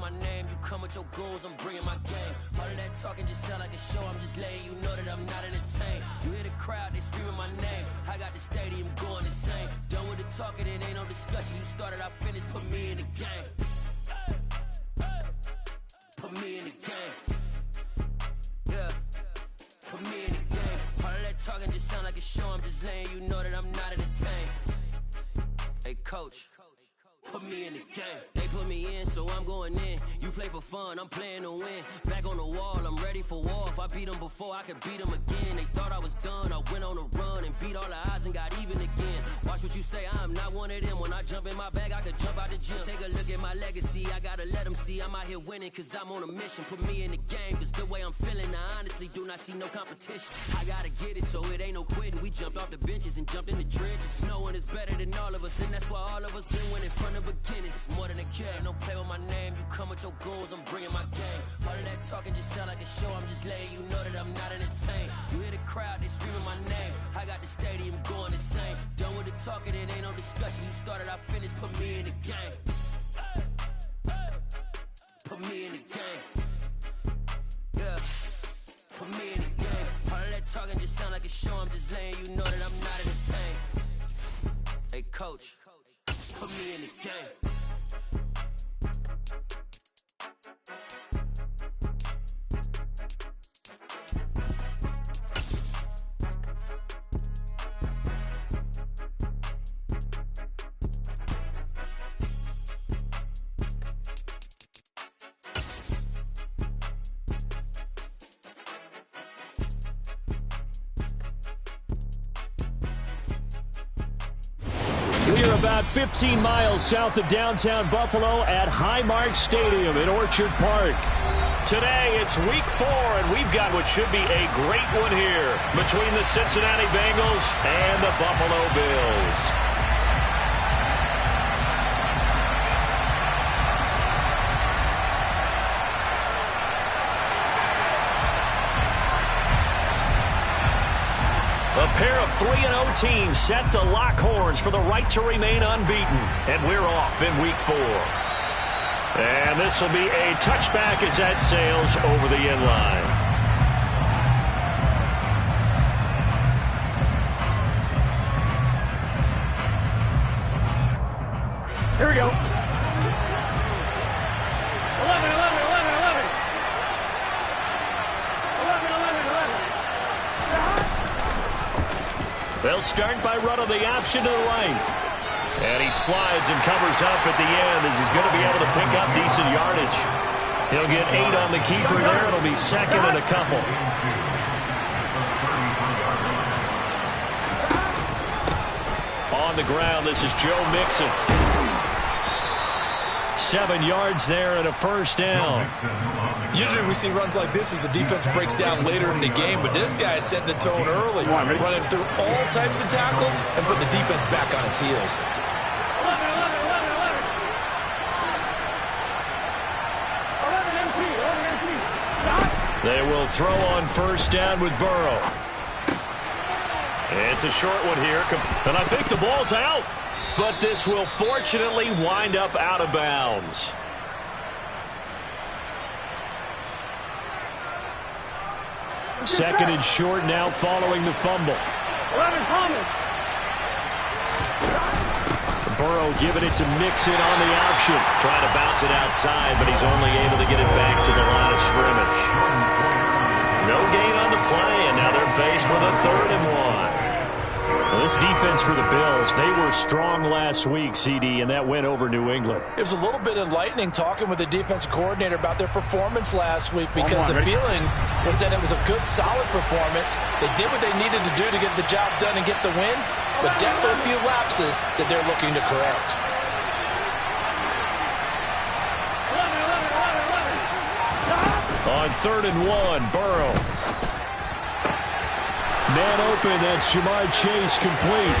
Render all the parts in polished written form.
my name, you come with your goons, I'm bringing my game. All of that talking just sound like a show, I'm just letting you know that I'm not entertained. You hear the crowd, they screaming my name, I got the stadium going insane. Done with the talking, it ain't no discussion. You started, I finished, put me in the game. Put me in the game. Yeah, put me in the game. All of that talking just sound like a show, I'm just letting you know that I'm not entertained. Hey coach, put me in the game. They put me in, so I'm going in. You play for fun, I'm playing to win. Back on the wall, I'm ready for war. If I beat them before, I could beat them again. They thought I was done, I went on a run and beat all the odds and got even again. Watch what you say, I'm not one of them. When I jump in my bag, I could jump out the gym. Take a look at my legacy, I gotta let them see I'm out here winning, cause I'm on a mission. Put me in the game, cause the way I'm feeling, I honestly do not see no competition. I gotta get it, so it ain't no quitting. We jumped off the benches and jumped in the trenches. No one is better than all of us, and that's why all of us been winning from the beginning. It's more than a game, don't play with my name. You come with your goons, I'm bringing my game. All of that talking just sound like a show, I'm just letting you know that I'm not entertained. You hear the crowd, they screaming my name, I got the stadium going insane. Done with the talking, it ain't no discussion. You started, I finished, put me in the game. Put me in the game. Yeah, put me in the game. All of that talking just sound like a show, I'm just letting you know that I'm not entertained. Hey coach, put me in the game. We are about 15 miles south of downtown Buffalo at Highmark Stadium in Orchard Park. Today, it's week 4, and we've got what should be a great one here between the Cincinnati Bengals and the Buffalo Bills. A pair of 3-0 teams set to lock horns for the right to remain unbeaten. And we're off in week 4. And this will be a touchback as that sails over the end line. Here we go. 11, 11, 11, 11. 11, 11, 11. They'll start by running the option to the right. And he slides and covers up at the end as he's going to be able to pick up decent yardage. He'll get 8 on the keeper there. It'll be second and a couple. On the ground, this is Joe Mixon. 7 yards there and a first down. Usually we see runs like this as the defense breaks down later in the game, but this guy is setting the tone early, running through all types of tackles and putting the defense back on its heels. They will throw on first down with Burrow. It's a short one here, and I think the ball's out. But this will fortunately wind up out of bounds. Second and short now following the fumble. Burrow giving it to Mixon on the option. Trying to bounce it outside, but he's only able to get it back to the line of scrimmage. No gain on the play, and now they're faced with a 3rd and 1. Well, this defense for the Bills, they were strong last week, CD, and that went over New England. It was a little bit enlightening talking with the defensive coordinator about their performance last week because the feeling was that it was a good, solid performance. They did what they needed to do to get the job done and get the win, but definitely a few lapses that they're looking to correct. On 3rd and 1, Burrow. Man open, that's Jamar Chase complete.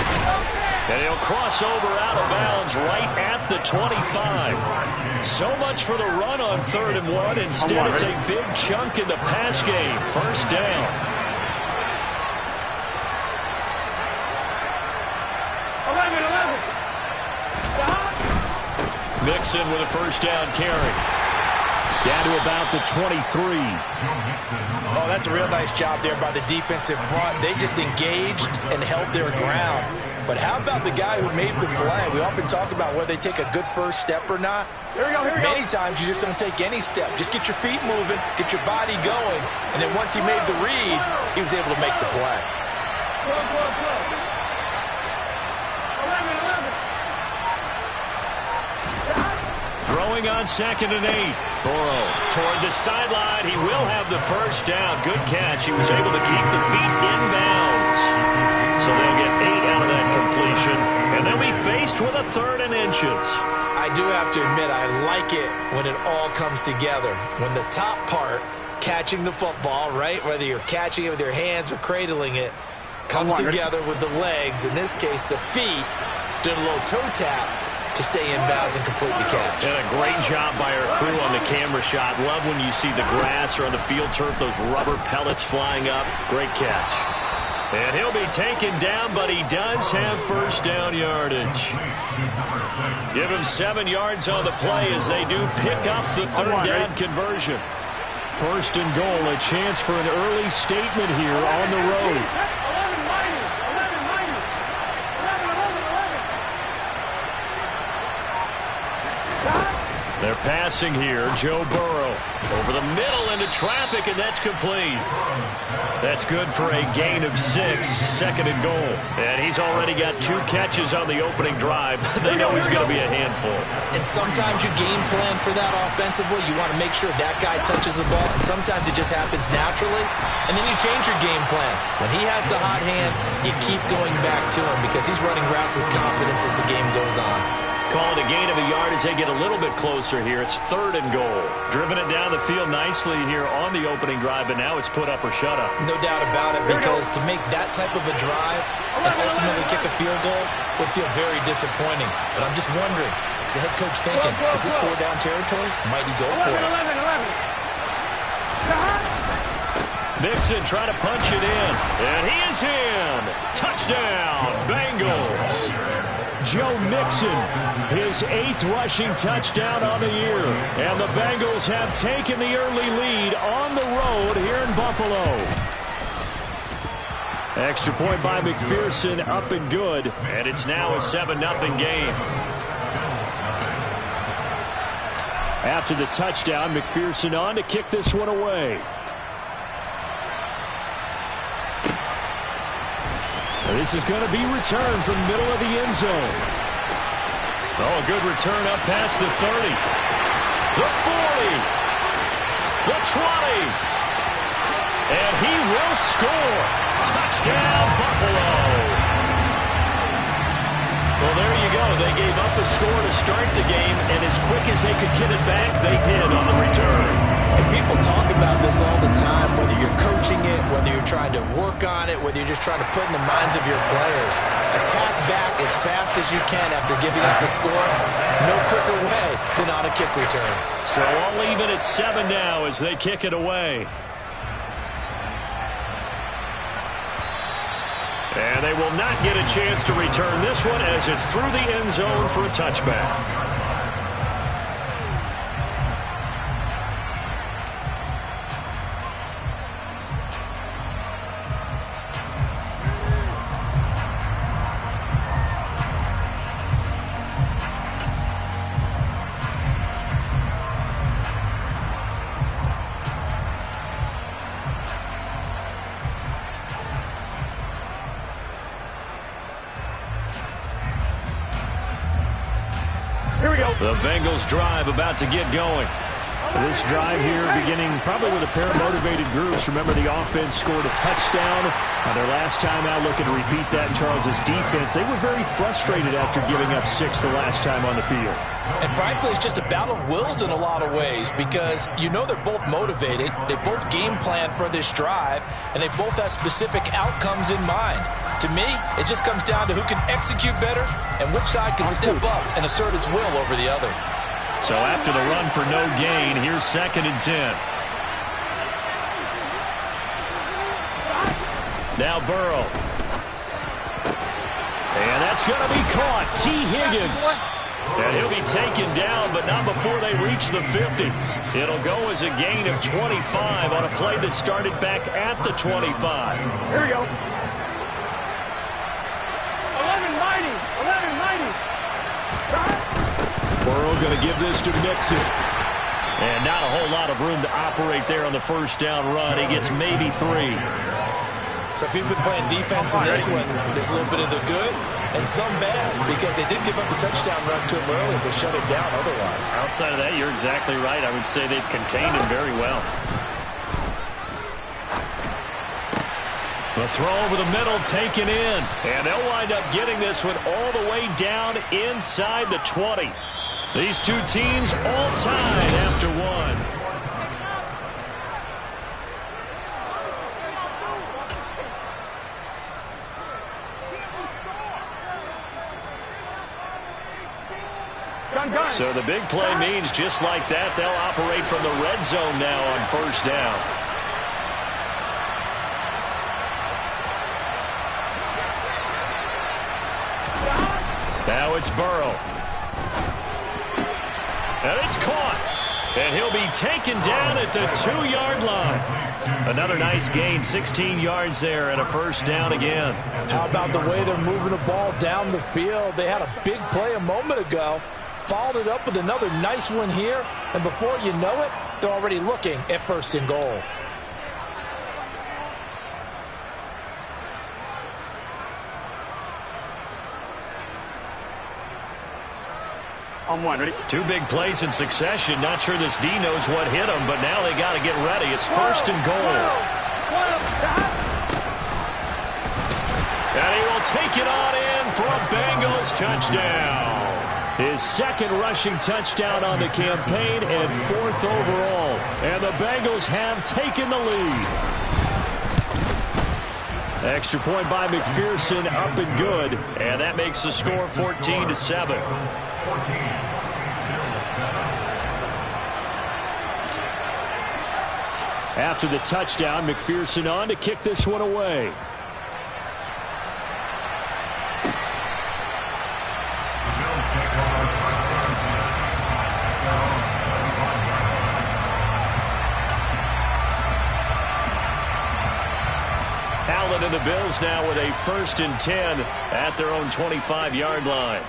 And he'll cross over out of bounds right at the 25. So much for the run on 3rd and 1. Instead, it's a big chunk in the pass game. First down. 11. Mixon with a first down carry. Down to about the 23. Oh, that's a real nice job there by the defensive front. They just engaged and held their ground. But how about the guy who made the play? We often talk about whether they take a good first step or not. Many times you just don't take any step. Just get your feet moving, get your body going, and then once he made the read, he was able to make the play. Throwing on 2nd and 8. Burrow toward the sideline. He will have the first down. Good catch. He was able to keep the feet in bounds. So they'll get 8 out of that completion. And they'll be faced with a 3rd and inches. I do have to admit, I like it when it all comes together. When the top part, catching the football, right, whether you're catching it with your hands or cradling it, comes together with the legs. In this case, the feet, doing a little toe tap to stay in bounds and complete the catch. And a great job by our crew on the camera shot. Love when you see the grass or on the field turf, those rubber pellets flying up. Great catch. And he'll be taken down, but he does have first down yardage. Give him 7 yards on the play as they do pick up the 3rd down conversion. 1st and goal, a chance for an early statement here on the road. They're passing here. Joe Burrow over the middle into traffic, and that's complete. That's good for a gain of 6, 2nd and goal. And he's already got 2 catches on the opening drive. They know he's going to be a handful. And sometimes you game plan for that offensively. You want to make sure that guy touches the ball, and sometimes it just happens naturally. And then you change your game plan. When he has the hot hand, you keep going back to him because he's running routes with confidence as the game goes on. Calling a gain of a yard as they get a little bit closer here. It's 3rd and goal. Driven it down the field nicely here on the opening drive, but now it's put up or shut up. No doubt about it, because to make that type of a drive and ultimately kick a field goal would feel very disappointing. But I'm just wondering, is the head coach thinking, is this 4-down territory? Might he go for it? Mixon trying to punch it in, and he is in. Touchdown, Bengals. Joe Mixon, his 8th rushing touchdown on the year. And the Bengals have taken the early lead on the road here in Buffalo. Extra point by McPherson, up and good. And it's now a 7-0 game. After the touchdown, McPherson on to kick this one away. This is going to be returned from the middle of the end zone. Oh, a good return up past the 30. The 40. The 20. And he will score. Touchdown, Buffalo. Well, there you go. They gave up a score to start the game, and as quick as they could get it back, they did on the return. And people talk about this all the time, whether you're coaching it, whether you're trying to work on it, whether you're just trying to put in the minds of your players. Attack back as fast as you can after giving up a score. No quicker way than on a kick return. So all even at 7 now as they kick it away. And they will not get a chance to return this one as it's through the end zone for a touchback. The Bengals drive about to get going. This drive here beginning probably with a pair of motivated groups. Remember, the offense scored a touchdown on their last time out. Looking to repeat that in Charles' defense. They were very frustrated after giving up 6 the last time on the field. And frankly, it's just a battle of wills in a lot of ways because you know they're both motivated. They both game plan for this drive, and they both have specific outcomes in mind. To me, it just comes down to who can execute better and which side can step up and assert its will over the other. So after the run for no gain, here's 2nd and 10. Now Burrow. And that's going to be caught. T. Higgins. And he'll be taken down, but not before they reach the 50. It'll go as a gain of 25 on a play that started back at the 25. Here we go. 1190. 1190. Burrow going to give this to Mixon. And not a whole lot of room to operate there on the first down run. He gets maybe 3. So if you've been playing defense in this one, there's a little bit of the good and some bad, because they did give up the touchdown run to him early, but shut it down otherwise. Outside of that, you're exactly right. I would say they've contained him very well. The throw over the middle taken in. And they'll wind up getting this one all the way down inside the 20. These two teams all tied after one. So the big play means just like that, they'll operate from the red zone now on first down. Now it's Burrow. And it's caught. And he'll be taken down at the 2-yard line. Another nice gain, 16 yards there and a first down again. How about the way they're moving the ball down the field? They had a big play a moment ago. Followed it up with another nice one here, and before you know it, they're already looking at first and goal. On one, ready? Two big plays in succession. Not sure this D knows what hit him, but now they got to get ready. It's first and goal. And he will take it on in for a Bengals touchdown. His second rushing touchdown on the campaign and 4th overall. And the Bengals have taken the lead. Extra point by McPherson, up and good. And that makes the score 14-7. After the touchdown, McPherson on to kick this one away. Allen and the Bills now with a 1st and 10 at their own 25-yard line.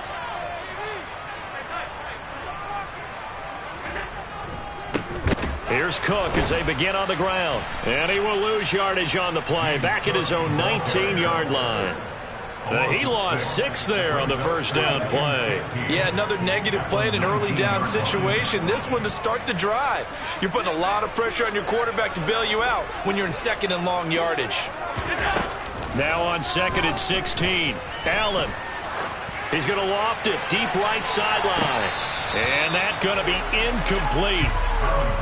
Here's Cook as they begin on the ground. And he will lose yardage on the play. Back at his own 19-yard line. He lost 6 there on the first down play. Yeah, another negative play in an early down situation. This one to start the drive. You're putting a lot of pressure on your quarterback to bail you out when you're in 2nd and long yardage. Now on 2nd and 16. Allen. He's going to loft it deep right sideline. And that's going to be incomplete.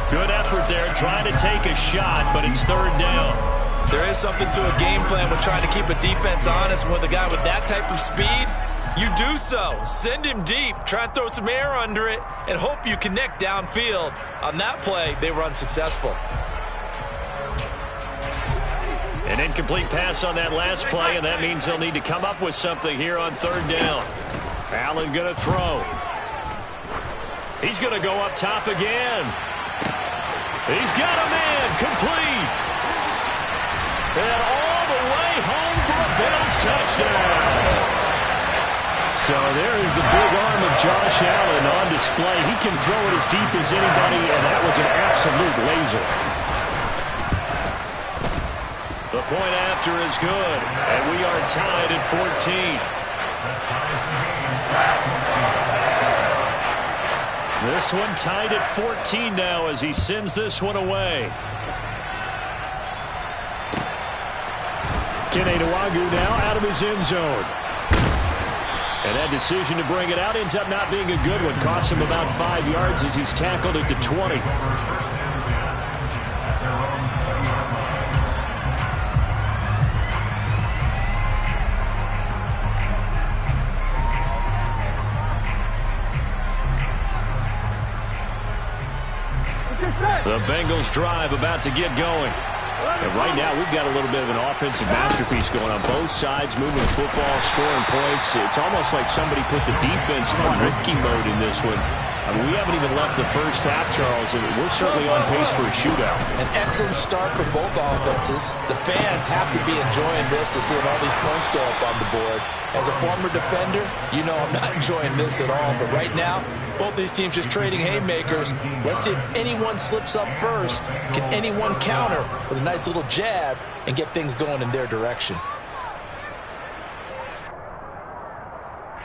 Good effort there trying to take a shot, but it's 3rd down. There is something to a game plan with trying to keep a defense honest. With a guy with that type of speed, you do so. Send him deep, try and throw some air under it, and hope you connect downfield. On that play, they were unsuccessful. An incomplete pass on that last play, and that means they'll need to come up with something here on 3rd down. Allen going to throw. He's going to go up top again. He's got a man complete. And all the way home for a Bills touchdown. So there is the big arm of Josh Allen on display. He can throw it as deep as anybody, and that was an absolute laser. The point after is good, and we are tied at 14. This one tied at 14 now as he sends this one away. Kene Nwangwu now out of his end zone. And that decision to bring it out ends up not being a good one. Costs him about 5 yards as he's tackled at the 20. The Bengals drive about to get going. And right now, we've got a little bit of an offensive masterpiece going on both sides, moving the football, scoring points. It's almost like somebody put the defense on rookie mode in this one. I mean, we haven't even left the first half, Charles, and we're certainly on pace for a shootout. An excellent start for both offenses. The fans have to be enjoying this to seeing all these points go up on the board. As a former defender, you know I'm not enjoying this at all. But right now, both these teams just trading haymakers. Let's see if anyone slips up first. Can anyone counter with a nice little jab and get things going in their direction?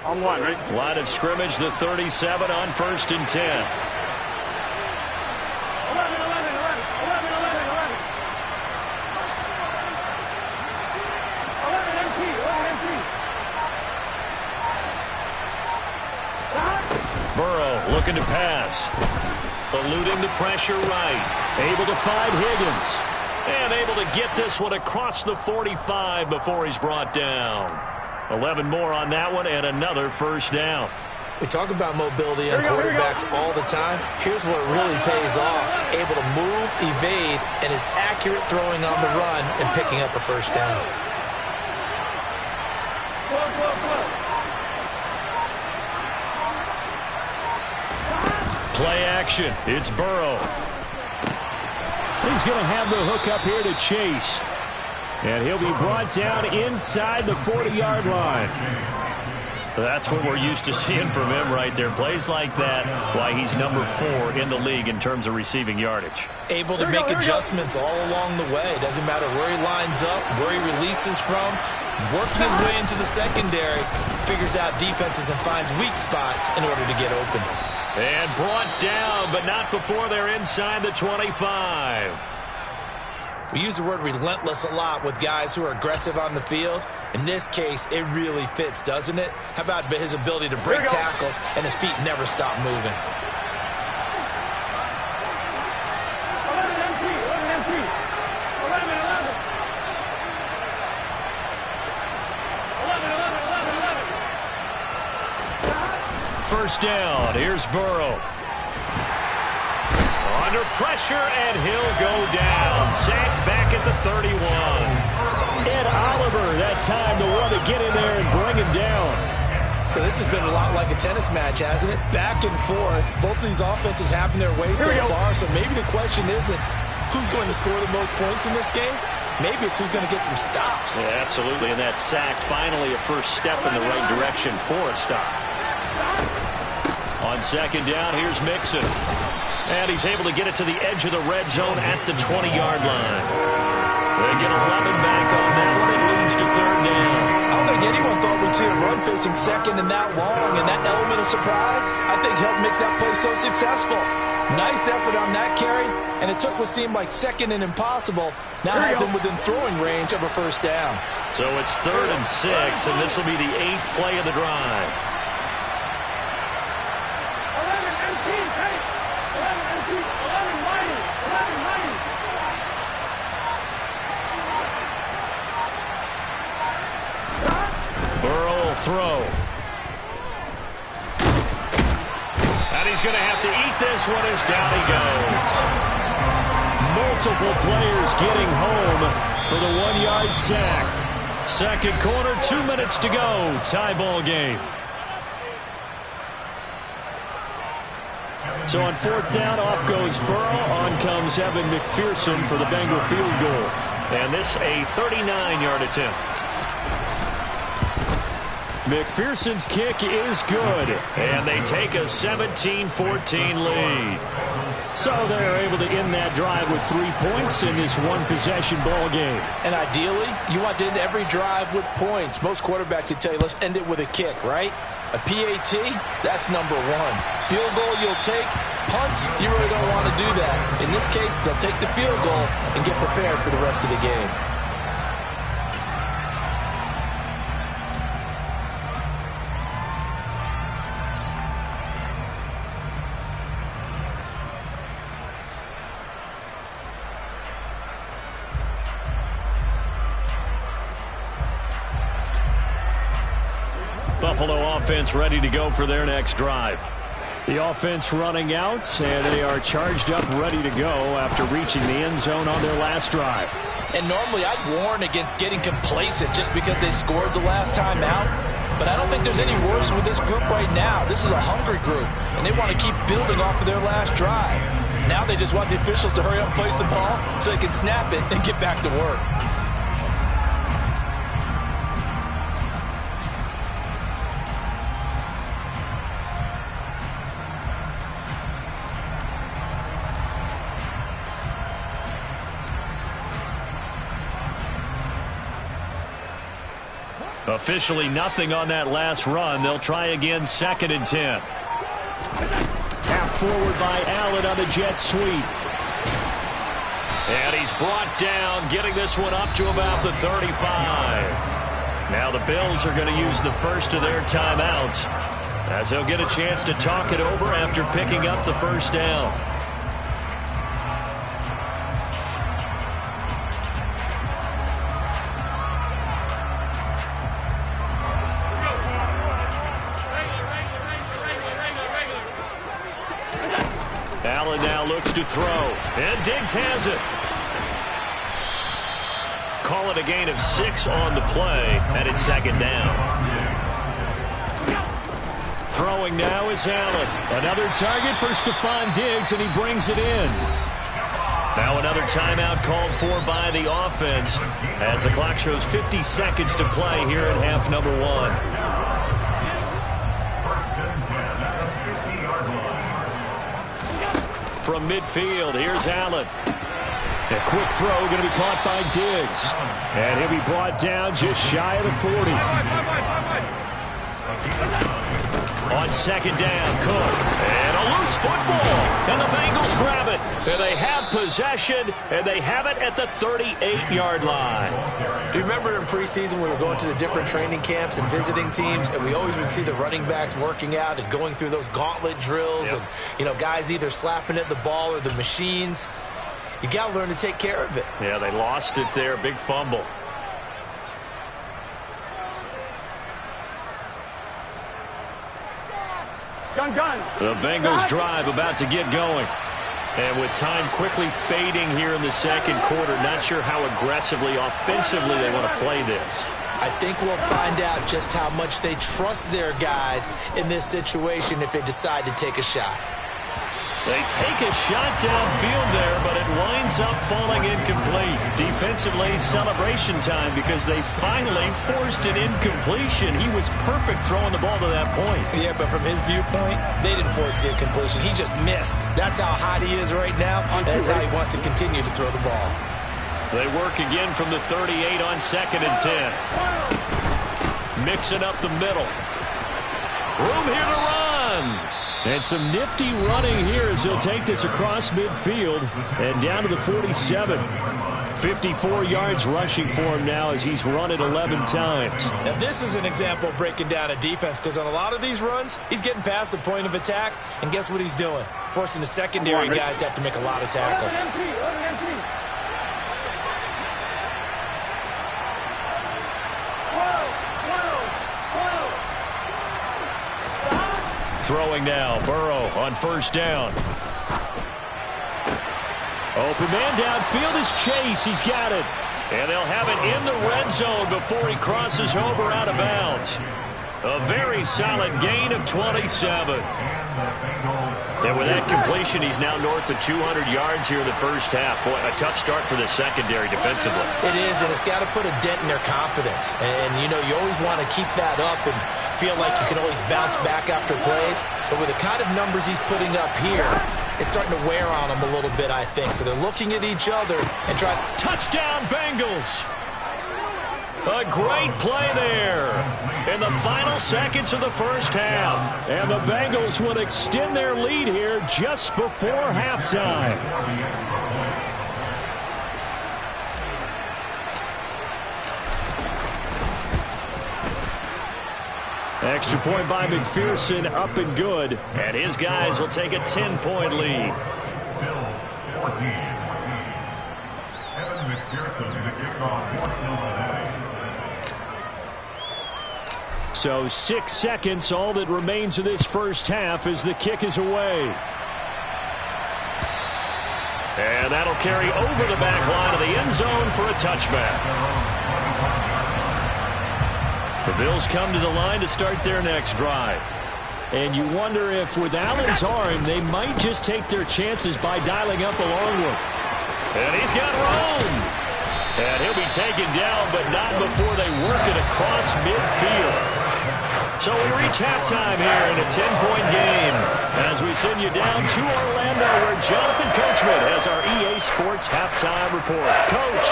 On one, right? Line of scrimmage, the 37 on 1st and 10. 11, 11, 11, 11, 11, 11. 11 MT, 11 MT. Burrow looking to pass. Eluding the pressure right. Able to find Higgins. And able to get this one across the 45 before he's brought down. 11 more on that one and another first down. We talk about mobility on quarterbacks all the time. Here's where it really pays off. Able to move, evade, and is accurate throwing on the run and picking up a first down. Play action. It's Burrow. He's going to have the hook up here to Chase. And he'll be brought down inside the 40-yard line. That's what we're used to seeing from him right there. Plays like that, why he's number 4 in the league in terms of receiving yardage. Able to make adjustments all along the way. Doesn't matter where he lines up, where he releases from. Working his way into the secondary. Figures out defenses and finds weak spots in order to get open. And brought down, but not before they're inside the 25. We use the word relentless a lot with guys who are aggressive on the field. In this case, it really fits, doesn't it? How about his ability to break tackles and his feet never stop moving? 11 MT, 11 MT. 11, 11. 11, 11, 11, 11. First down, here's Burrow. Under pressure, and he'll go down. Sacked back at the 31. Ed Oliver, that time, the one to get in there and bring him down. So this has been a lot like a tennis match, hasn't it? Back and forth. Both of these offenses happen their way so far, so maybe the question isn't who's going to score the most points in this game. Maybe it's who's going to get some stops. Yeah, absolutely, and that sack finally a first step in the right direction for a stop. On second down, here's Mixon. And he's able to get it to the edge of the red zone at the 20-yard line. They get 11 back on that one. It leads to third down. I don't think anyone thought we'd see a run facing second and that long, and that element of surprise, I think, helped make that play so successful. Nice effort on that carry, and it took what seemed like second and impossible. Now has him within throwing range of a first down. So it's 3rd and 6, and this will be the 8th play of the drive. 11 MT, hey! 11 MT, 11 mighty, 11 mighty. Burrow will throw. And he's going to have to eat this one as down he goes. Multiple players getting home for the 1-yard sack. Second quarter, 2 minutes to go. Tie ball game. So on 4th down, off goes Burrow. On comes Evan McPherson for the Bengal field goal. And this a 39-yard attempt. McPherson's kick is good. And they take a 17-14 lead. So they're able to end that drive with 3 points in this one-possession ball game. And ideally, you want to end every drive with points. Most quarterbacks would tell you, let's end it with a kick, right? A PAT, that's number 1. Field goal you'll take. Punts, you really don't want to do that. In this case, they'll take the field goal and get prepared for the rest of the game. Buffalo offense ready to go for their next drive. The offense running out, and they are charged up, ready to go after reaching the end zone on their last drive. And normally I'd warn against getting complacent just because they scored the last time out. But I don't think there's any worries with this group right now. This is a hungry group, and they want to keep building off of their last drive. Now they just want the officials to hurry up and place the ball so they can snap it and get back to work. Officially nothing on that last run. They'll try again, 2nd and 10. Tap forward by Allen on the jet sweep. And he's brought down, getting this one up to about the 35. Now the Bills are going to use the first of their timeouts as they'll get a chance to talk it over after picking up the first down. Allen now looks to throw, and Diggs has it. Call it a gain of 6 on the play, and it's 2nd down. Throwing now is Allen. Another target for Stephon Diggs, and he brings it in. Now another timeout called for by the offense as the clock shows 50 seconds to play here in half number 1. From midfield, here's Allen. A quick throw going to be caught by Diggs. And he'll be brought down just shy of the 40. On 2nd down, Cook. And a loose football. And the Bengals grab it. And they have possession, and they have it at the 38-yard line. Do you remember in preseason we were going to the different training camps and visiting teams, and we always would see the running backs working out and going through those gauntlet drills, and, you know, guys either slapping at the ball or the machines. You got to learn to take care of it. Yeah, they lost it there. Big fumble. The Bengals drive about to get going. And with time quickly fading here in the 2nd quarter, not sure how aggressively, offensively they want to play this. I think we'll find out just how much they trust their guys in this situation if they decide to take a shot. They take a shot downfield there, but it winds up falling incomplete. Defensively, celebration time because they finally forced an incompletion. He was perfect throwing the ball to that point. Yeah, but from his viewpoint, they didn't force the incompletion. He just missed. That's how hot he is right now. That's how he wants to continue to throw the ball. They work again from the 38 on 2nd and 10. Mixing up the middle. Room here to run. And some nifty running here as he'll take this across midfield and down to the 47. 54 yards rushing for him now as he's run it 11 times. Now this is an example of breaking down a defense because on a lot of these runs, he's getting past the point of attack, and guess what he's doing? Forcing the secondary guys to have to make a lot of tackles. Throwing now, Burrow on 1st down. Open man downfield is Chase. He's got it. And they'll have it in the red zone before he crosses over out of bounds. A very solid gain of 27. And with that completion, he's now north of 200 yards here in the first half. Boy, a tough start for the secondary defensively. It is, and it's got to put a dent in their confidence. And, you know, you always want to keep that up and feel like you can always bounce back after plays. But with the kind of numbers he's putting up here, it's starting to wear on them a little bit, I think. So they're looking at each other and trying. Touchdown, Bengals! A great play there in the final seconds of the first half. And the Bengals will extend their lead here just before halftime. Extra point by McPherson, up and good. And his guys will take a 10-point lead. Bills 14. Evan McPherson to kick off. So 6 seconds, all that remains of this first half as the kick is away. And that'll carry over the back line of the end zone for a touchback. The Bills come to the line to start their next drive. And you wonder if with Allen's arm, they might just take their chances by dialing up a long one. And he's got room. And he'll be taken down, but not before they work it across midfield. So we reach halftime here in a 10-point game as we send you down to Orlando where Jonathan Coachman has our EA Sports halftime report. Coach.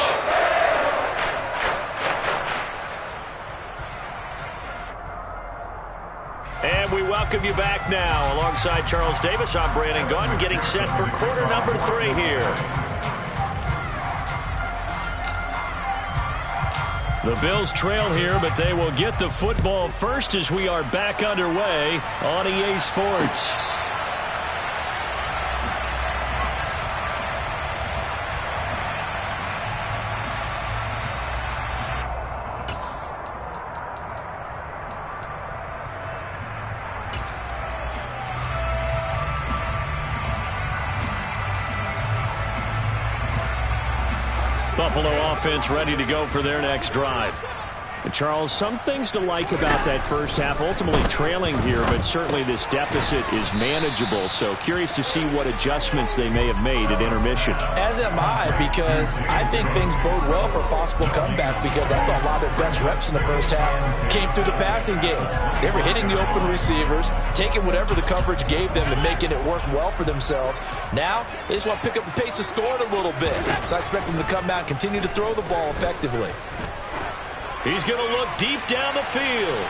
And we welcome you back now. Alongside Charles Davis, I'm Brandon Gunn, getting set for quarter number 3 here. The Bills trail here, but they will get the football first as we are back underway on EA Sports. Buffalo offense ready to go for their next drive. And Charles, some things to like about that first half. Ultimately trailing here, but certainly this deficit is manageable. So curious to see what adjustments they may have made at intermission. As am I, because I think things bode well for a possible comeback, because I thought a lot of their best reps in the first half came through the passing game. They were hitting the open receivers, taking whatever the coverage gave them and making it work well for themselves. Now, they just want to pick up the pace of scoring a little bit. So I expect them to come out and continue to throw the ball effectively. He's going to look deep down the field.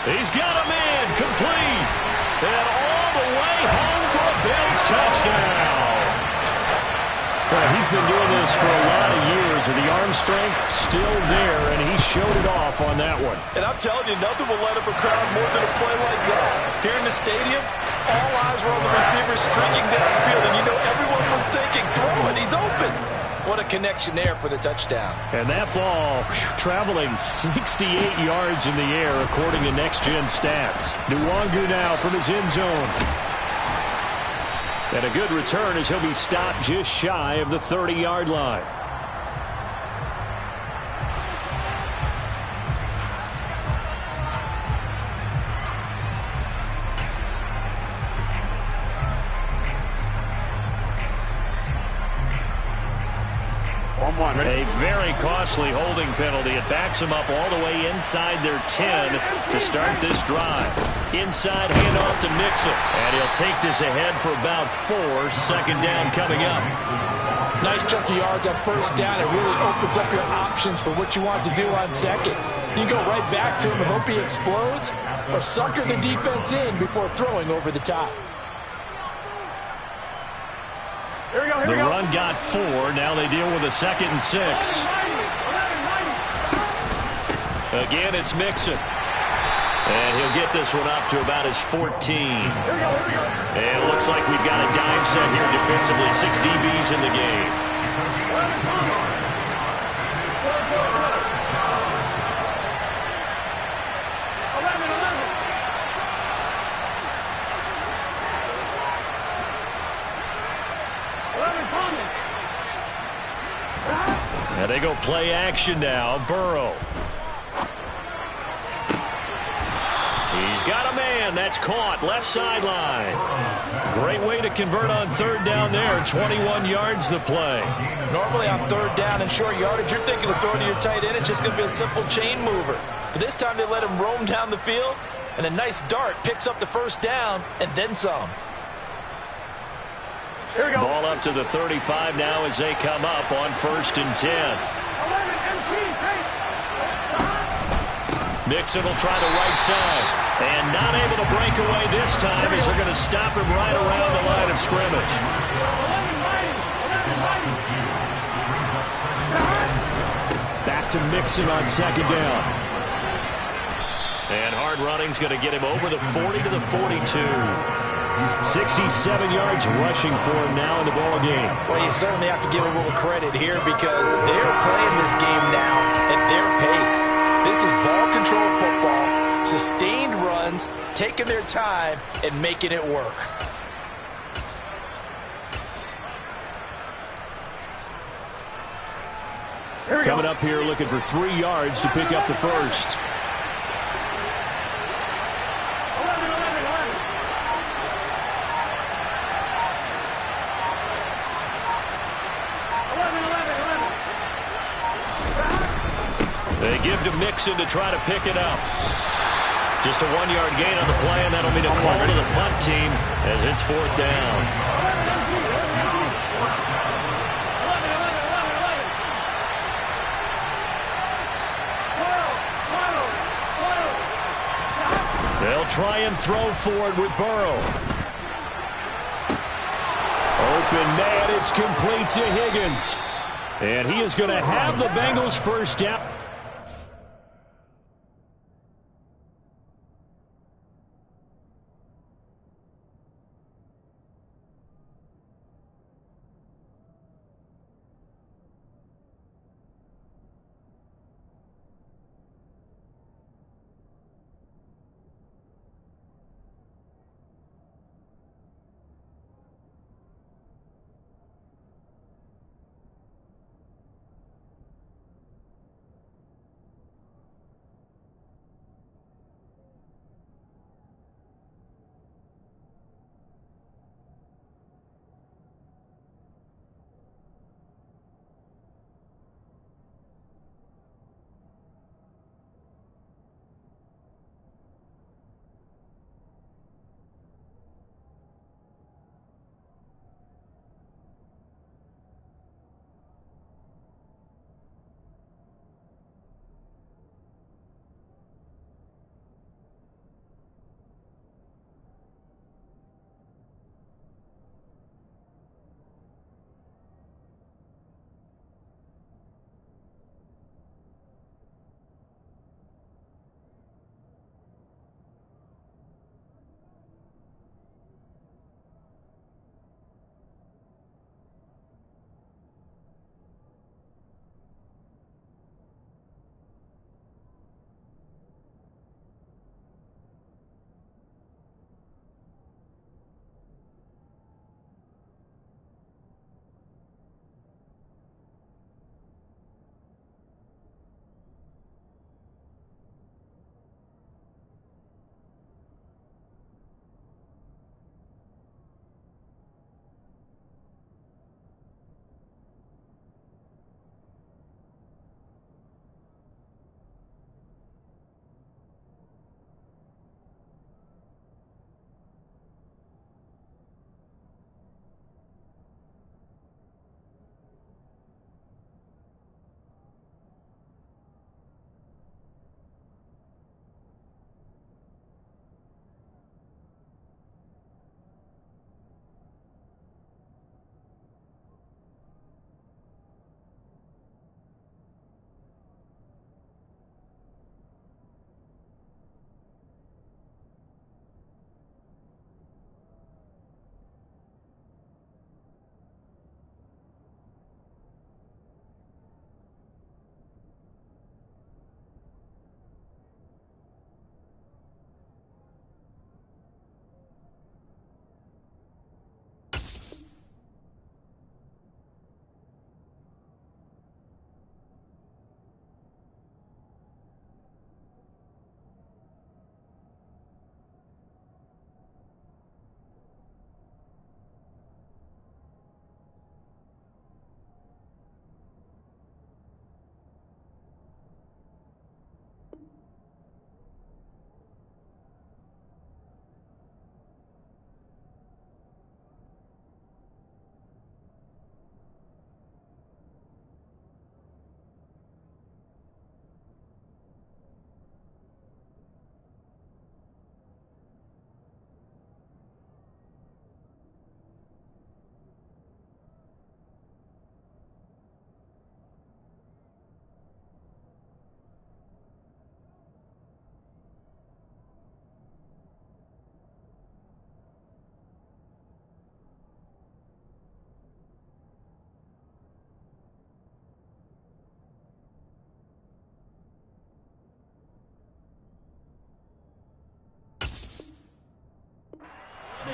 He's got a man complete. And all the way home for a Bills touchdown. Well, he's been doing this for a lot of years, and the arm strength still there, and he showed it off on that one. And I'm telling you, nothing will light up a crowd more than a play like that. Here in the stadium, all eyes were on the receiver streaking downfield, and you know everyone was thinking, throw it, he's open. What a connection there for the touchdown. And that ball traveling 68 yards in the air, according to Next Gen Stats. Nwangu now from his end zone. And a good return as he'll be stopped just shy of the 30-yard line. A very costly holding penalty. It backs them up all the way inside their 10 to start this drive. Inside handoff to Mixon. And he'll take this ahead for about 4. Second down coming up. Nice chunk of yards on first down. It really opens up your options for what you want to do on second. You go right back to him and hope he explodes, or sucker the defense in before throwing over the top. The run got 4. Now they deal with a 2nd and 6. Again, it's Mixon. And he'll get this one up to about his 14. And it looks like we've got a dime set here defensively. 6 DBs in the game. And they go play action now. Burrow. He's got a man. That's caught. Left sideline. Great way to convert on third down there. 21 yards the play. Normally on third down and short yardage, you're thinking of throwing to your tight end. It's just going to be a simple chain mover. But this time they let him roam down the field, and a nice dart picks up the first down and then some. Here we go. Ball up to the 35 now as they come up on 1st and 10. 11, Mixon will try the right side. And not able to break away this time as they're going to stop him right around the line of scrimmage. Back to Mixon on 2nd down. And hard running's going to get him over the 40 to the 42. 67 yards rushing for him now in the ball game. Well, you certainly have to give a little credit here because they're playing this game now at their pace. This is ball control football. sustained runs, taking their time, and making it work. Coming up here looking for 3 yards to pick up the first. 11, 11, 11. They give to Mixon to try to pick it up. Just a 1-yard gain on the play, and that'll mean a call to the punt team as it's 4th down. They'll try and throw for it with Burrow. Open net, it's complete to Higgins. And he is going to have the Bengals first down.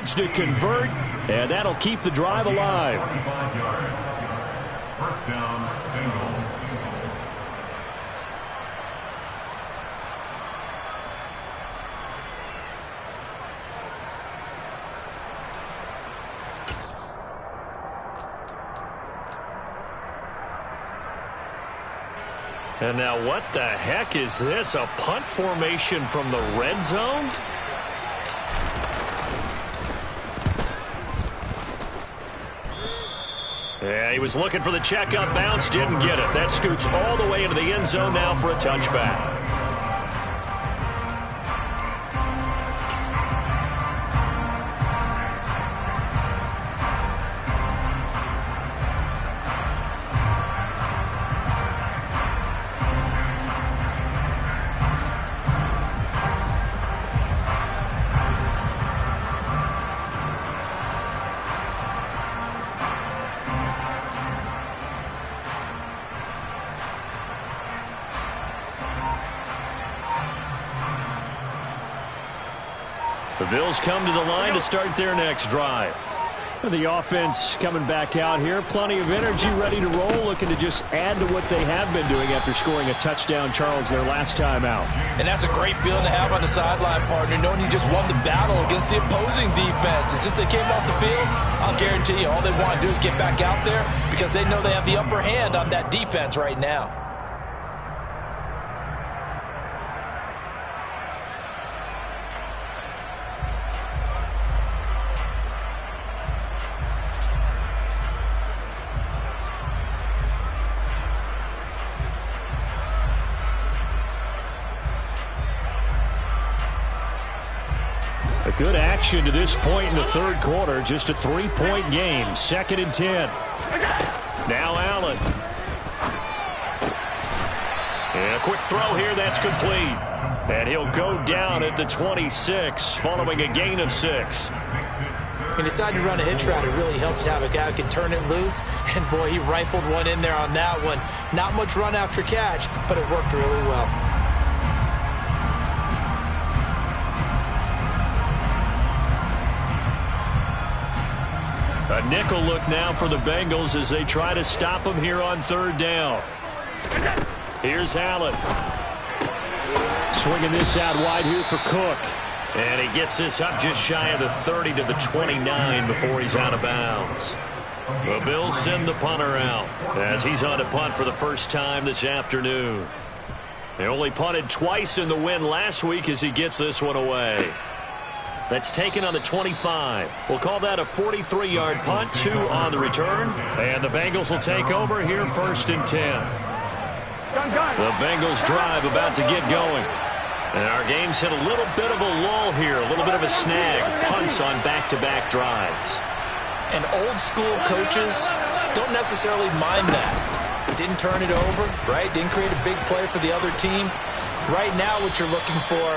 managed to convert, and that'll keep the drive alive. 45 yards. First down, Bengals. And now what the heck is this? A punt formation from the red zone? Yeah, he was looking for the checkup bounce, didn't get it. That scoots all the way into the end zone now for a touchback. The Bills come to the line to start their next drive. The offense coming back out here. Plenty of energy, ready to roll, looking to just add to what they have been doing after scoring a touchdown, Charles, their last time out. And that's a great feeling to have on the sideline, partner, knowing you just won the battle against the opposing defense. And since they came off the field, I'll guarantee you all they want to do is get back out there because they know they have the upper hand on that defense right now. A good action to this point in the third quarter. Just a 3-point game. 2nd and 10. Now Allen. And a quick throw here. That's complete. And he'll go down at the 26 following a gain of 6. He decided to run a hitch route. It really helped to have a guy who can turn it loose. And, boy, he rifled one in there on that one. Not much run after catch, but it worked really well. A nickel look now for the Bengals as they try to stop him here on 3rd down. Here's Allen. Swinging this out wide here for Cook. And he gets this up just shy of the 30 to the 29 before he's out of bounds. The Bills send the punter out as he's on to punt for the first time this afternoon. They only punted twice in the win last week as he gets this one away. That's taken on the 25. We'll call that a 43-yard punt, 2 on the return. And the Bengals will take over here 1st and 10. The Bengals drive about to get going. And our game's hit a little bit of a lull here, a little bit of a snag. Punts on back-to-back drives. And old-school coaches don't necessarily mind that. Didn't turn it over, right? Didn't create a big play for the other team. Right now what you're looking for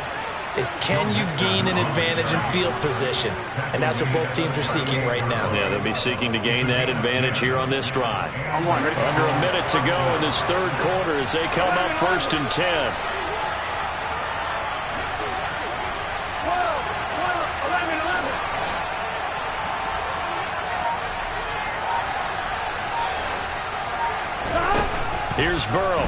is can you gain an advantage in field position? And that's what both teams are seeking right now. Yeah, they'll be seeking to gain that advantage here on this drive. Under a minute to go in this third quarter as they come up 1st and 10. Here's Burrow.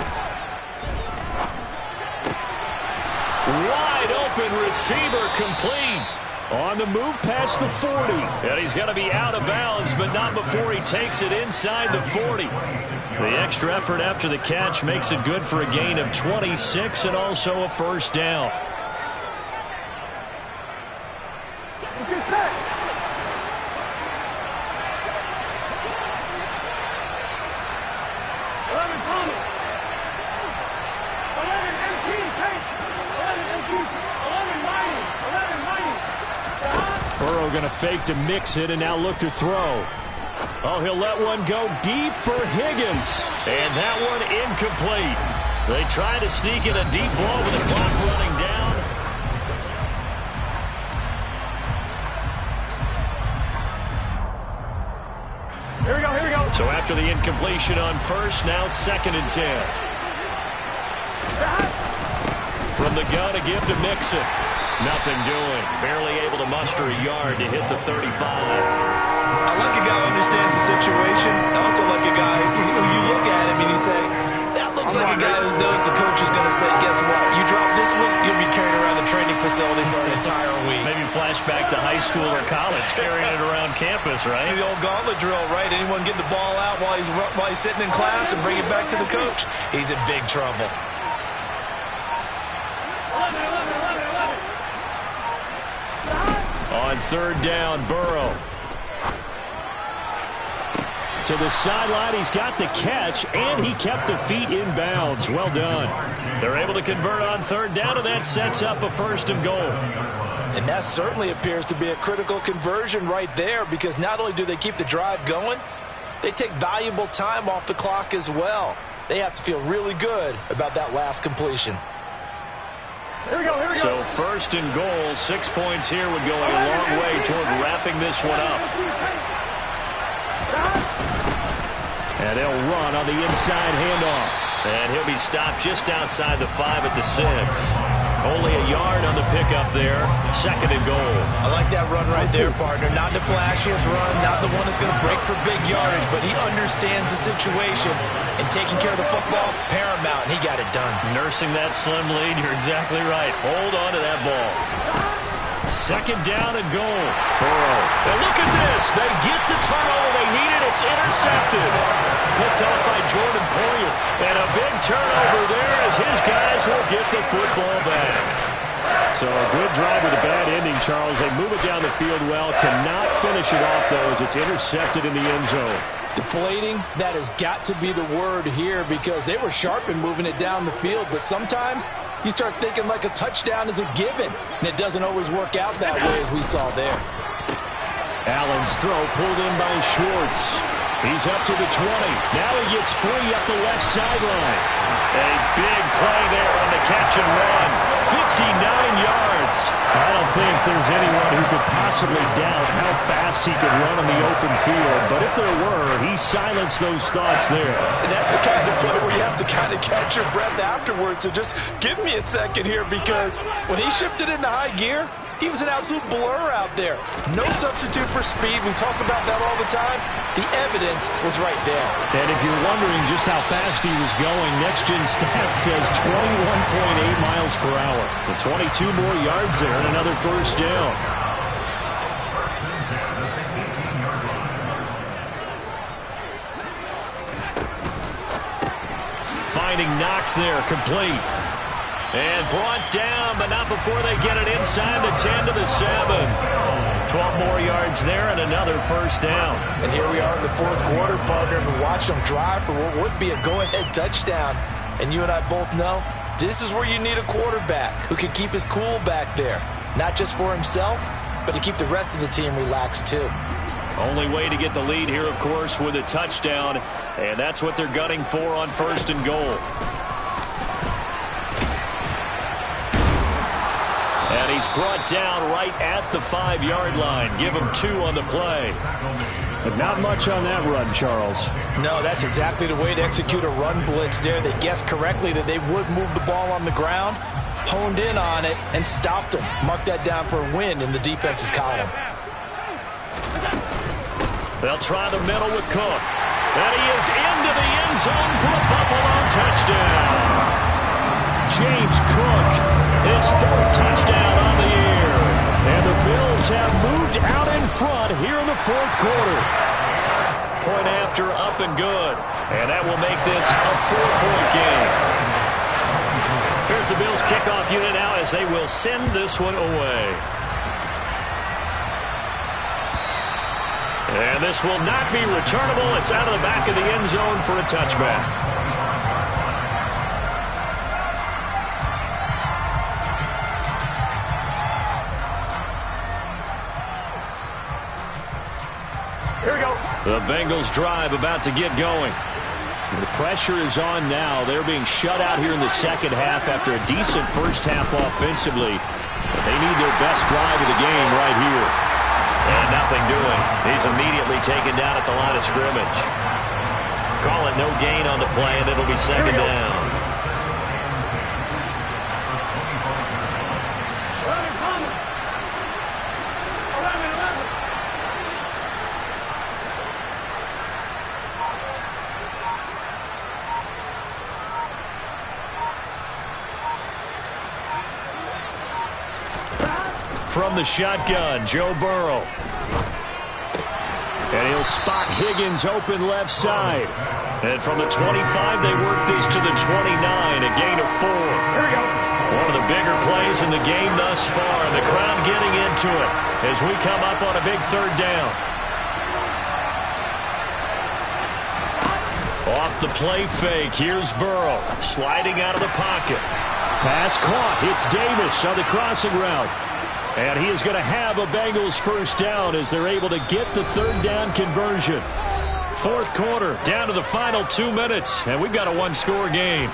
Wide open receiver complete. On the move past the 40. And he's going to be out of bounds, but not before he takes it inside the 40. The extra effort after the catch makes it good for a gain of 26 and also a 1st down. Burrow going to fake to mix it and now look to throw. Oh, he'll let one go deep for Higgins. And that one incomplete. They try to sneak in a deep ball with the clock running down. Here we go. So after the incompletion on 1st, now 2nd and 10. From the gun, a give to Mixon. Nothing doing. Barely able to muster a yard to hit the 35. I like a guy who understands the situation. I also like a guy who you look at him and you say, that looks like a guy who knows the coach is going to say, guess what? You drop this one, you'll be carrying around the training facility for an entire week. Maybe flashback to high school or college, carrying it around campus, right? The old gauntlet drill, right? Anyone get the ball out while he's sitting in class and bring it back to the coach? He's in big trouble. On third down, Burrow. To the sideline, he's got the catch, and he kept the feet in bounds. Well done. They're able to convert on third down, and that sets up a 1st and goal. And that certainly appears to be a critical conversion right there, because not only do they keep the drive going, they take valuable time off the clock as well. They have to feel really good about that last completion. Here we go. So 1st and goal, 6 points here would go a long way toward wrapping this one up. And they'll run on the inside handoff. And he'll be stopped just outside the 5 at the 6. Only a yard on the pickup there. 2nd and goal. I like that run right there, partner. Not the flashiest run, not the one that's going to break for big yardage, but he understands the situation, and taking care of the football, paramount, and he got it done. Nursing that slim lead, you're exactly right. Hold on to that ball. 2nd down and goal. Burrow. And look at this. They get the turnover they needed. It's intercepted. Picked off by Jordan Poyer. And a big turnover there as his guys will get the football back. So a good drive with a bad ending, Charles. They move it down the field well. Cannot finish it off, though, as it's intercepted in the end zone. Deflating, that has got to be the word here, because they were sharp in moving it down the field, but sometimes you start thinking like a touchdown is a given, and it doesn't always work out that way as we saw there. Allen's throw pulled in by Schwartz. He's up to the 20. Now he gets free up the left sideline. A big play there on the catch and run. 59 yards. I don't think there's anyone who could possibly doubt how fast he could run on the open field. But if there were, he silenced those thoughts there. And that's the kind of play where you have to kind of catch your breath afterwards. So just give me a second here, because when he shifted into high gear, he was an absolute blur out there. No substitute for speed. We talk about that all the time. The evidence was right there. And if you're wondering just how fast he was going, Next Gen Stats says 21.8 miles per hour. The 22 more yards there and another 1st down. Finding Knox there, complete. And brought down, but not before they get it inside the 10 to the 7. 12 more yards there and another 1st down. And here we are in the 4th quarter, partner, and we watch them drive for what would be a go-ahead touchdown. And you and I both know this is where you need a quarterback who can keep his cool back there. Not just for himself, but to keep the rest of the team relaxed too. Only way to get the lead here, of course, with a touchdown. And that's what they're gunning for on 1st and goal. And he's brought down right at the 5-yard line. Give him 2 on the play. But not much on that run, Charles. No, that's exactly the way to execute a run blitz there. They guessed correctly that they would move the ball on the ground, honed in on it, and stopped them. Mark that down for a win in the defense's column. They'll try the middle with Cook. And he is into the end zone for a Buffalo touchdown. James Cook, his 4th touchdown on the year. And the Bills have moved out in front here in the 4th quarter. Point after, up and good. And that will make this a 4-point game. Here's the Bills kickoff unit now as they will send this one away. And this will not be returnable. It's out of the back of the end zone for a touchback. Here we go. The Bengals drive about to get going. The pressure is on now. They're being shut out here in the 2nd half after a decent 1st half offensively. But they need their best drive of the game right here. And nothing doing. He's immediately taken down at the line of scrimmage. Call it no gain on the play, and it'll be 2nd down. from the shotgun, Joe Burrow. And he'll spot Higgins open left side. And from the 25, they work this to the 29, a gain of 4. Here we go. One of the bigger plays in the game thus far, and the crowd getting into it as we come up on a big third down. Off the play fake, here's Burrow, sliding out of the pocket. Pass caught, it's Davis on the crossing route. And he is going to have a Bengals first down as they're able to get the third down conversion. Fourth quarter, down to the final 2 minutes, and we've got a one-score game.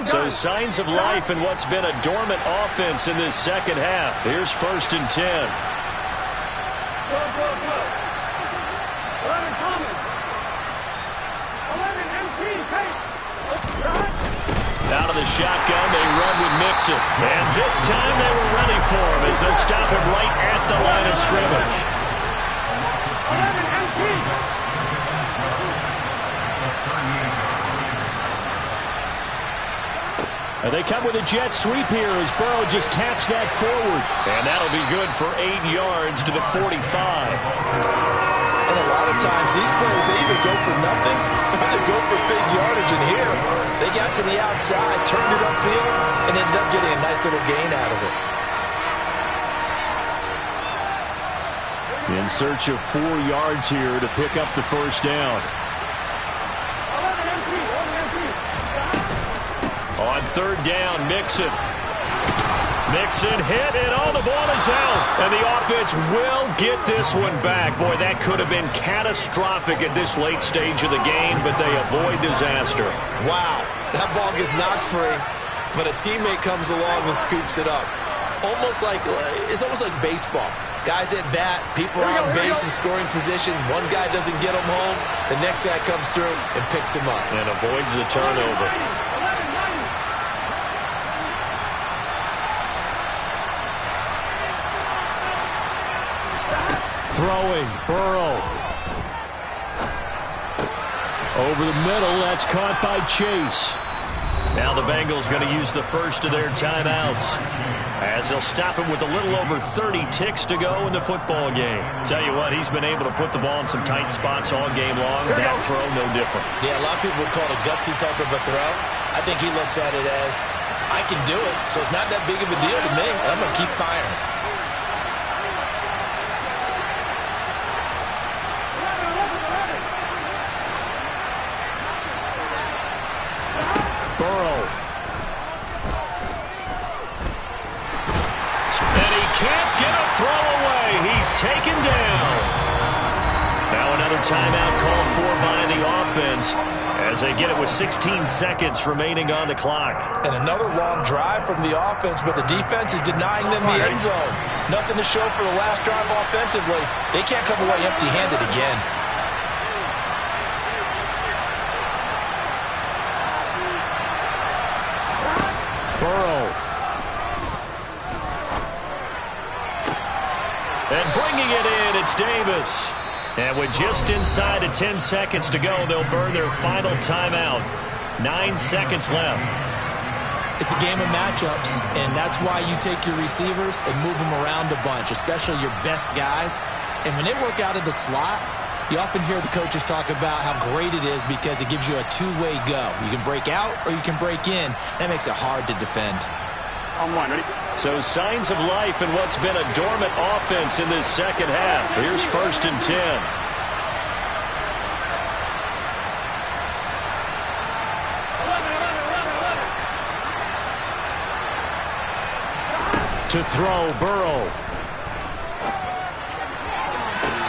So signs of life in what's been a dormant offense in this second half. Here's 1st and 10. Go. 11 Thomas. 11 MT. Take. Out of the shotgun, they run with Mixon. And this time they were ready for him as they'll stop him right at the line of scrimmage. 11 MT. And they come with a jet sweep here as Burrow just taps that forward. And that'll be good for 8 yards to the 45. And a lot of times these plays, they either go for nothing or they go for big yardage. And here, they got to the outside, turned it upfield, and ended up getting a nice little gain out of it. In search of 4 yards here to pick up the first down. 11 MT. 11 MT. On third down, Mixon. Mixon hit, and the ball is out. And the offense will get this one back. Boy, that could have been catastrophic at this late stage of the game, but they avoid disaster. Wow, that ball gets knocked free, but a teammate comes along and scoops it up. It's almost like baseball. Guys at bat, people are on base in scoring position. One guy doesn't get him home. The next guy comes through and picks him up. And avoids the turnover. Throwing, Burrow. Over the middle, that's caught by Chase. Now the Bengals going to use the first of their timeouts as they'll stop him with a little over 30 ticks to go in the football game. Tell you what, he's been able to put the ball in some tight spots all game long. That throw, no different. Yeah, a lot of people would call it a gutsy type of a throw. I think he looks at it as, I can do it, so it's not that big of a deal to me, and I'm going to keep firing. Burrow. And he can't get a throw away. He's taken down. Now another timeout called for by the offense as they get it with 16 seconds remaining on the clock. And another long drive from the offense, but the defense is denying them the end zone. Nothing to show for the last drive offensively. They can't come away empty-handed again. Burrow. And bringing it in, it's Davis. And with just inside of 10 seconds to go, they'll burn their final timeout. 9 seconds left. It's a game of matchups, and that's why you take your receivers and move them around a bunch, especially your best guys. And when they work out of the slot, you often hear the coaches talk about how great it is because it gives you a two-way go. You can break out or you can break in. That makes it hard to defend. On one, ready? So signs of life in what's been a dormant offense in this second half. Here's 1st and 10. To throw, Burrow.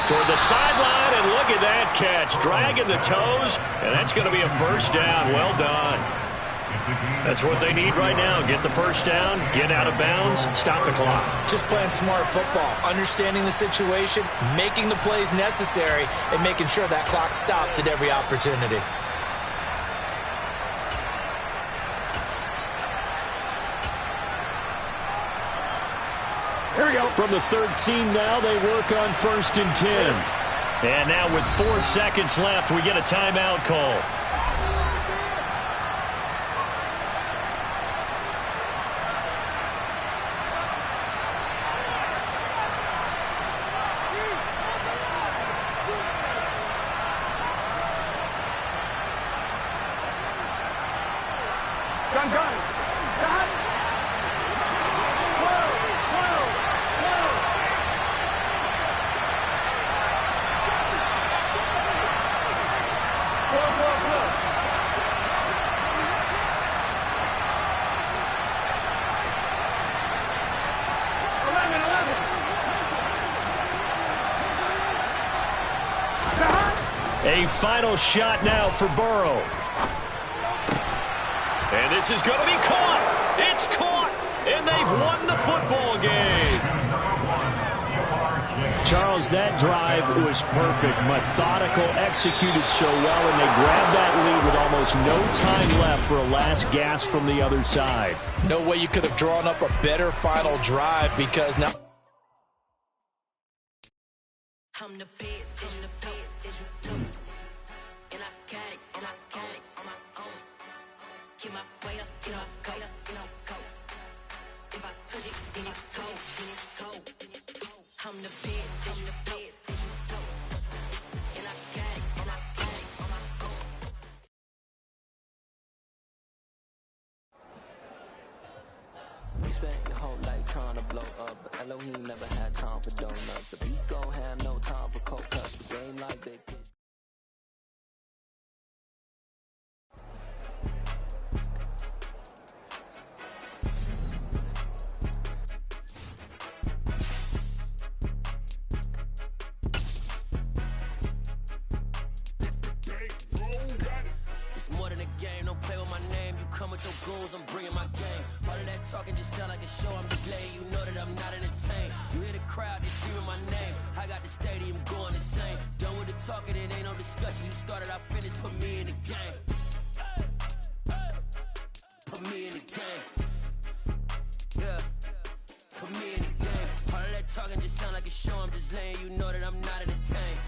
Toward the sideline, and look at that catch. Dragging the toes, and that's going to be a first down. Well done. That's what they need right now. Get the first down, get out of bounds, stop the clock. Just playing smart football, understanding the situation, making the plays necessary, and making sure that clock stops at every opportunity. Here we go. From the 13 now, they work on 1st and 10. And now with 4 seconds left, we get a timeout call. A final shot now for Burrow. And this is going to be caught. It's caught. And they've won the football game. Charles, that drive was perfect. Methodical, executed so well, and they grabbed that lead with almost no time left for a last gasp from the other side. No way you could have drawn up a better final drive because now... I'm the best, I'm the best, as you know. And I got it on my own. Get my way up, you know, go. If I touch it, then it's cold. I'm the best, as you know. And I got it on my own. We spent your whole life trying to blow up, but Elohim never had time for donuts. The beat gon' have no time for cold cuts. The game like they pitch. It's more than a game, don't play with my name. You come with your goons, I'm bringing my game. All of that talking just sound like a show, I'm just letting you know that I'm not entertained. You hear the crowd, they screaming my name. I got the stadium going insane. Done with the talking, it ain't no discussion. You started, I finished, put me in the game. Put me in the game. Yeah, put me in the game. All of that talking just sound like a show, I'm just letting you know that I'm not entertained.